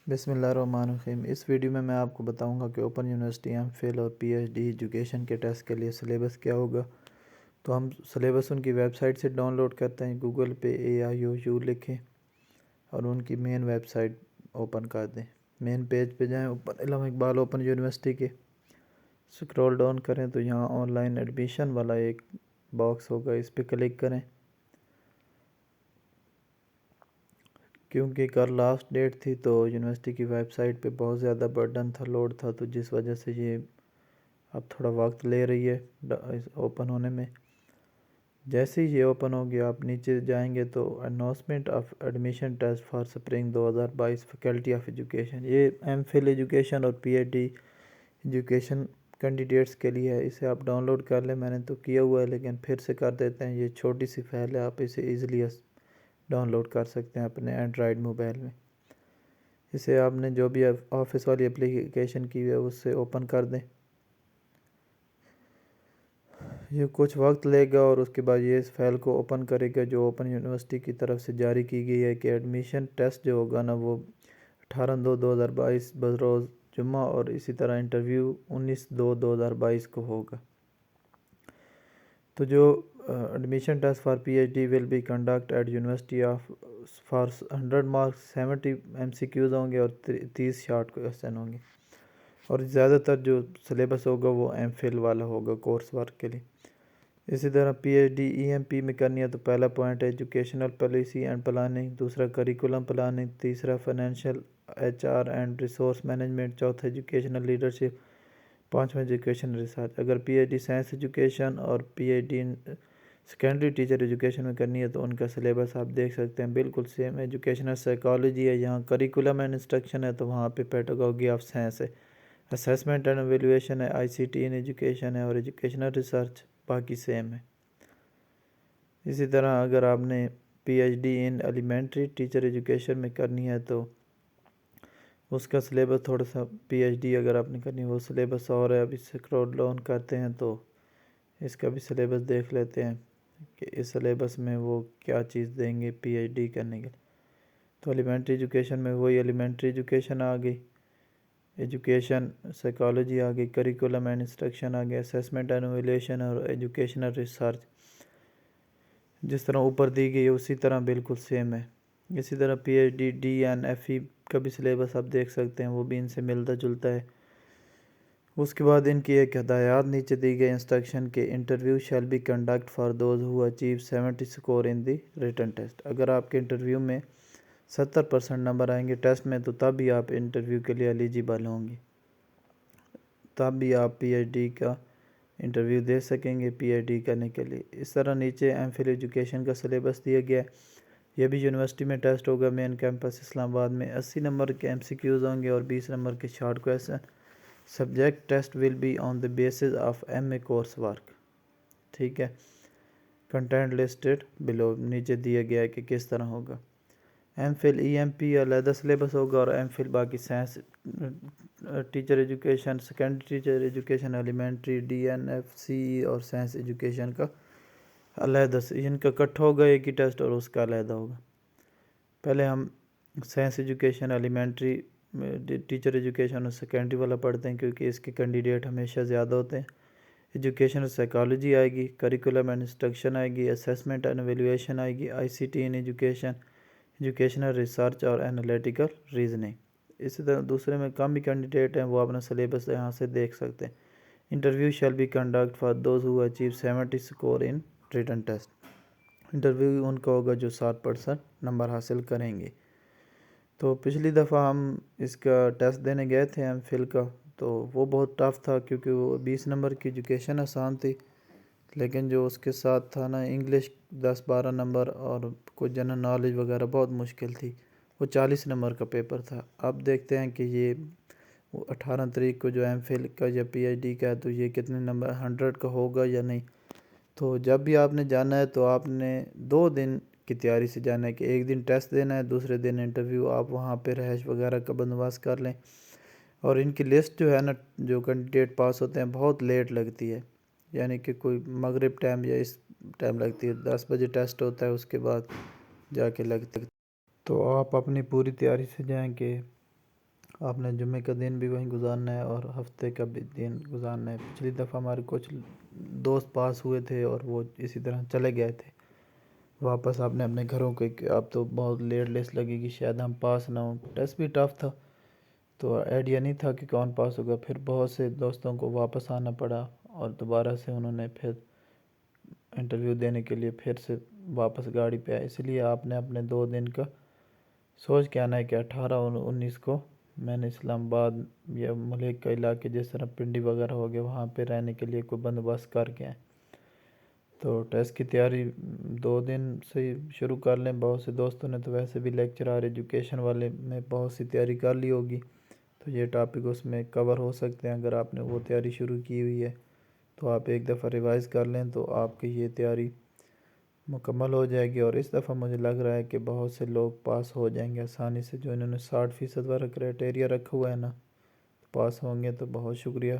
بسم اللہ الرحمن الرحیم۔ اس ویڈیو میں آپ کو بتاؤں گا کہ اوپن یونیورسٹی ایم فل اور پی ایچ ڈی ایجوکیشن کے ٹیسٹ کے لیے سلیبس کیا ہوگا۔ تو ہم سلیبس ان کی ویب سائٹ سے ڈاؤن لوڈ کرتے ہیں، گوگل پہ AIOU لکھیں اور ان کی مین ویب سائٹ اوپن کر دیں۔ مین پیج پہ جائیں، اوپن علامہ اقبال اوپن یونیورسٹی کے سکرول ڈاؤن کریں تو یہاں آن لائن ایڈمیشن والا ایک باکس ہوگا، اس پہ کلک کریں۔ کیونکہ کل لاسٹ ڈیٹ تھی تو یونیورسٹی کی ویب سائٹ پہ بہت زیادہ برڈن تھا، لوڈ تھا، تو جس وجہ سے یہ اب تھوڑا وقت لے رہی ہے اوپن ہونے میں۔ جیسے ہی یہ اوپن ہوگی آپ نیچے جائیں گے تو announcement of admission test for spring 2022 faculty of education, یہ ایم فل ایجوکیشن اور P H D education candidates کے لیے ہے۔ اسے آپ ڈاؤن لوڈ کر لیں، میں نے تو کیا ہوا ہے لیکن پھر سے کر دیتے ہیں۔ یہ چھوٹی سی فائل ہے، آپ اسے ایزیلی ڈاؤن لوڈ کر سکتے ہیں اپنے اینڈرائیڈ موبائل میں۔ اسے آپ نے جو بھی آفس والی اپلیکیشن کی ہے اس سے اوپن کر دیں۔ یہ کچھ وقت لے گا اور اس کے بعد یہ اس فائل کو اوپن کرے گا جو اوپن یونیورسٹی کی طرف سے جاری کی گئی ہے کہ ایڈمیشن ٹیسٹ جو ہوگا نا وہ 18/2/2022 بروز جمعہ، اور اسی طرح انٹرویو 19/2/2022 کو ہوگا۔ تو جو admission test for P H D will be conduct at university of for 100 marks, 70 MCQs ہوں گے اور 30 شارٹ کویسچن ہوں گے، اور زیادہ تر جو سلیبس ہوگا وہ ایم فل والا ہوگا کورس ورک کے لیے۔ اسی طرح پی ایچ ڈی EMP میں کرنی ہے تو پہلا پوائنٹ ہے ایجوکیشنل پالیسی اینڈ پلاننگ، دوسرا کریکولم پلاننگ، تیسرا financial HR and resource management, چوتھا ایجوکیشنل لیڈرشپ، پانچواں ایجوکیشن ریسرچ۔ اگر P H D science education اور P H D secondary teacher education میں کرنی ہے تو ان کا سلیبس آپ دیکھ سکتے ہیں، بالکل سیم۔ ایجوکیشنل سائیکالوجی ہے، یہاں کریکولم اینڈ انسٹرکشن ہے تو وہاں پہ پیڈاگوجی آف سائنس ہے۔ اسیسمنٹ اینڈ ایویلویشن ہے، ICT ان ایجوکیشن ہے، اور ایجوکیشنل ریسرچ باقی سیم ہے۔ اسی طرح اگر آپ نے PhD ان ایلیمنٹری ٹیچر ایجوکیشن میں کرنی ہے تو اس کا سلیبس تھوڑا سا PhD اگر آپ نے کرنی ہے وہ سلیبس اور ہے۔ ابھی سکرول ڈاؤن کرتے ہیں تو اس کا بھی سلیبس دیکھ لیتے ہیں کہ اس سلیبس میں وہ کیا چیز دیں گے PhD کرنے کے لیے۔ تو ایلیمنٹری ایجوکیشن میں وہی ایلیمنٹری ایجوکیشن آ گئی، ایجوکیشن سائیکالوجی آ گئی، کریکولم اینڈ انسٹرکشن آ گیا، اسیسمنٹ اینڈ ایویلویشن اور ایجوکیشنل ریسرچ جس طرح اوپر دی گئی ہے اسی طرح بالکل سیم ہے۔ اسی طرح PhD DNFE کا بھی سلیبس آپ دیکھ سکتے ہیں، وہ بھی ان سے ملتا جلتا ہے۔ اس کے بعد ان کی ایک ہدایات نیچے دی گئی انسٹرکشن کے interview shall be conduct for those who achieve 70 score in the written test. اگر آپ کے انٹرویو میں 70% نمبر آئیں گے ٹیسٹ میں تو تب بھی آپ انٹرویو کے لیے ایلیجیبل ہوں گے، تب بھی آپ PhD کا انٹرویو دے سکیں گے PhD کرنے کے لیے۔ اس طرح نیچے ایم فل ایجوکیشن کا سلیبس دیا گیا ہے، یہ بھی یونیورسٹی میں ٹیسٹ ہوگا مین کیمپس اسلام آباد میں۔ 80 نمبر کے MCQs ہوں گے اور 20 نمبر کے short question. Subject test will be on the basis of MA course work, ٹھیک ہے۔ کنٹینٹ لسٹڈ بلو، نیچے دیا گیا ہے کہ کس طرح ہوگا۔ ایم فل EMP علیحدہ سلیبس ہوگا اور ایم فل باقی science teacher education, secondary teacher education, elementary DNFCE اور سائنس ایجوکیشن کا علیحدہ سے، ان کا اکٹھا ہوگا ایک ہی ٹیسٹ اور اس کا علیحدہ ہوگا۔ پہلے ہم science education, elementary teacher education اور سیکنڈری والا پڑھتے ہیں کیونکہ اس کے کینڈیڈیٹ ہمیشہ زیادہ ہوتے ہیں۔ ایجوکیشنل سائیکالوجی آئے گی، کریکولم اینڈ انسٹرکشن آئے گی، اسیسمنٹ اینڈ ایویلویشن آئے گی، ICT ان ایجوکیشن، ایجوکیشنل ریسرچ اور انالیٹیکل ریزننگ۔ اسی طرح دوسرے میں کم بھی کینڈیڈیٹ ہیں، وہ اپنا سلیبس یہاں سے دیکھ سکتے ہیں۔ Interview shall be conduct for those who achieve 70 score in written test. Interview ان کا ہوگا جو 60% نمبر حاصل کریں گے۔ تو پچھلی دفعہ ہم اس کا ٹیسٹ دینے گئے تھے ایم فل کا، تو وہ بہت ٹف تھا کیونکہ وہ 20 نمبر کی ایجوکیشن آسان تھی، لیکن جو اس کے ساتھ تھا نا انگلش 10-12 نمبر اور کچھ جنرل نالج وغیرہ بہت مشکل تھی، وہ 40 نمبر کا پیپر تھا۔ اب دیکھتے ہیں کہ یہ 18 تاریخ کو جو ایم فل کا یا PhD کا ہے تو یہ کتنے نمبر 100 کا ہوگا یا نہیں۔ تو جب بھی آپ نے جانا ہے تو آپ نے 2 دن کی تیاری سے جانا ہے کہ ایک دن ٹیسٹ دینا ہے، دوسرے دن انٹرویو۔ آپ وہاں پہ رہائش وغیرہ کا بندوبست کر لیں، اور ان کی لسٹ جو ہے نا جو کینڈیڈیٹ پاس ہوتے ہیں بہت لیٹ لگتی ہے، یعنی کہ کوئی مغرب ٹائم یا اس ٹائم لگتی ہے، 10 بجے ٹیسٹ ہوتا ہے اس کے بعد جا کے لگتا ہے۔ تو آپ اپنی پوری تیاری سے جائیں کہ آپ نے جمعے کا دن بھی وہیں گزارنا ہے اور ہفتے کا بھی دن گزارنا ہے۔ پچھلی دفعہ ہمارے کچھ دوست پاس ہوئے تھے اور وہ اسی طرح چلے گئے تھے واپس آپ نے اپنے گھروں کے، کہ اب تو بہت لیٹ لسٹ لگے گی، شاید ہم پاس نہ ہوں۔ ٹیسٹ بھی ٹف تھا تو آئیڈیا نہیں تھا کہ کون پاس ہوگا، پھر بہت سے دوستوں کو واپس آنا پڑا اور دوبارہ سے انہوں نے پھر انٹرویو دینے کے لیے پھر سے واپس گاڑی پہ آئے۔ اس لیے آپ نے اپنے 2 دن کا سوچ کے آنا ہے کہ 18 اور 19 کو میں نے اسلام آباد یا ملک کا علاقے جس طرح پنڈی وغیرہ ہو گیا وہاں پہ رہنے کے لیے کوئی بندوبست کر کے آئیں۔ تو ٹیسٹ کی تیاری 2 دن سے ہی شروع کر لیں۔ بہت سے دوستوں نے تو ویسے بھی لیکچرار ایجوکیشن والے میں بہت سی تیاری کر لی ہوگی، تو یہ ٹاپک اس میں کور ہو سکتے ہیں۔ اگر آپ نے وہ تیاری شروع کی ہوئی ہے تو آپ ایک دفعہ ریوائز کر لیں تو آپ کی یہ تیاری مکمل ہو جائے گی، اور اس دفعہ مجھے لگ رہا ہے کہ بہت سے لوگ پاس ہو جائیں گے آسانی سے، جو انہوں نے 60% والا کرائٹیریا رکھا ہوا ہے نا، پاس ہوں گے تو بہت شکریہ۔